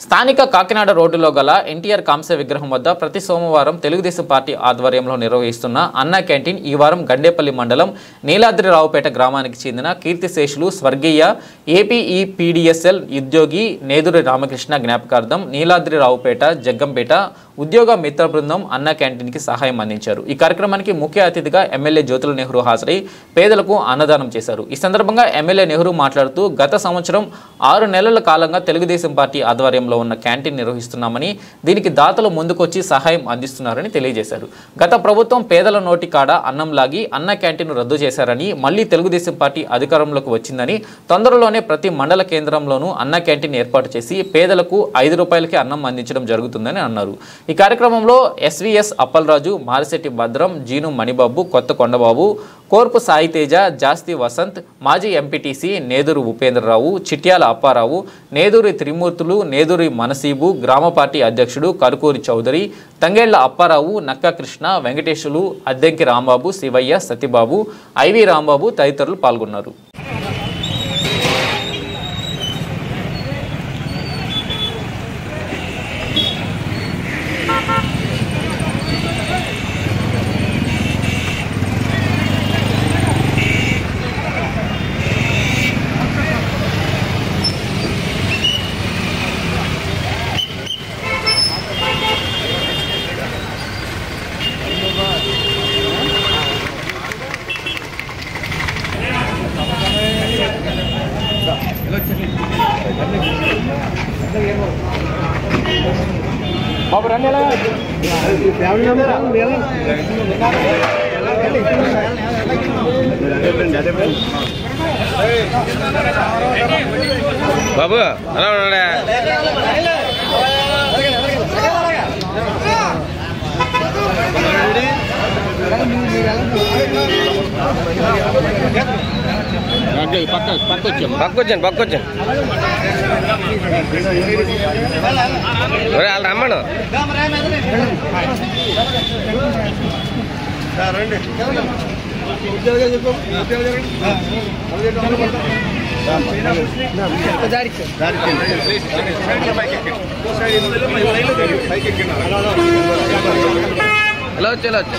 స్థానిక కాకినాడ రోడ్డులో గల ఎన్టీఆర్ కాంస్య విగ్రహం వద్ద ప్రతి సోమవారం తెలుగుదేశం పార్టీ ఆధ్వర్యంలో నిర్వహిస్తున్న అన్నా క్యాంటీన్ ఈ వారం గండేపల్లి మండలం నీలాద్రిరావుపేట గ్రామానికి చెందిన కీర్తిశేషులు స్వర్గీయ ఏపీఈపీడీఎస్ఎల్ ఉద్యోగి నేదురి రామకృష్ణ జ్ఞాపకార్థం నీలాద్రిరావుపేట జగ్గంపేట ఉద్యోగ మిత్ర బృందం అన్నా క్యాంటీన్కి సహాయం అందించారు। ఈ కార్యక్రమానికి ముఖ్య అతిథిగా ఎమ్మెల్యే జ్యోతుల నెహ్రూ హాజరై పేదలకు అన్నదానం చేశారు। ఈ సందర్భంగా ఎమ్మెల్యే నెహ్రూ మాట్లాడుతూ గత సంవత్సరం 6 నెలల కాలంగా తెలుగుదేశం పార్టీ ఆధ్వర్యంలో ఉన్న క్యాంటీన్ నిర్వహిస్తున్నామని దీనికి దాతలు ముందుకొచ్చి సహాయం అందిస్తున్నారని తెలియజేశారు। గత ప్రభుత్వం పేదల నోటి కాడ అన్నం లాగి అన్నా క్యాంటీన్ రద్దు చేశారని మళ్ళీ తెలుగుదేశం పార్టీ అధికారంలోకి వచ్చిందని తొందరలోనే ప్రతి మండల కేంద్రంలోనూ అన్నా క్యాంటీన్ ఏర్పాటు చేసి పేదలకు 5 రూపాయలకి అన్నం అందించడం జరుగుతుందని అన్నారు। ఈ కార్యక్రమంలో ఎస్వీఎస్ అప్పలరాజు, మారిశెట్టి భద్రం, జీను మణిబాబు, కొత్త కొండబాబు, కోర్పు సాయితేజ, జాస్తి వసంత్, మాజీ ఎంపీటీసీ నేదురు ఉపేంద్రరావు, చిట్యాల అప్పారావు, నేదురి త్రిమూర్తులు, నేదురి మనసీబు, గ్రామ పార్టీ అధ్యక్షుడు కరుకూరి చౌదరి, తంగేళ్ల అప్పారావు, నక్క కృష్ణ, వెంకటేశులు, అద్దెంకి రాంబాబు, శివయ్య, సతీబాబు, ఐవి రాంబాబు తదితరులు పాల్గొన్నారు। बाबू रन बाबू పక్కొచ్చాను వాళ్ళు రమ్మను ఎలా వచ్చా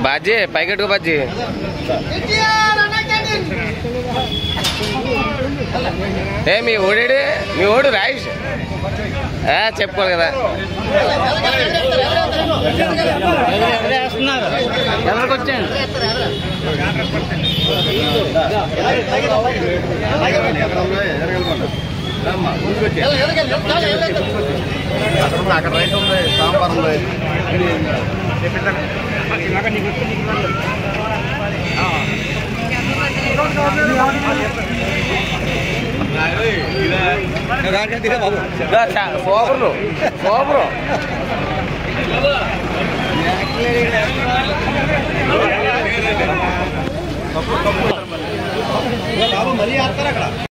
బాజీ పైకెట్టుకో బాజీ ఏ మీ ఓడు రాయిష్ చెప్పుకోవాలి కదా ఎవరికి వచ్చాను అక్కడ రైస్ ఉంది, సాంబార్ ఉంది। మళ్ళీ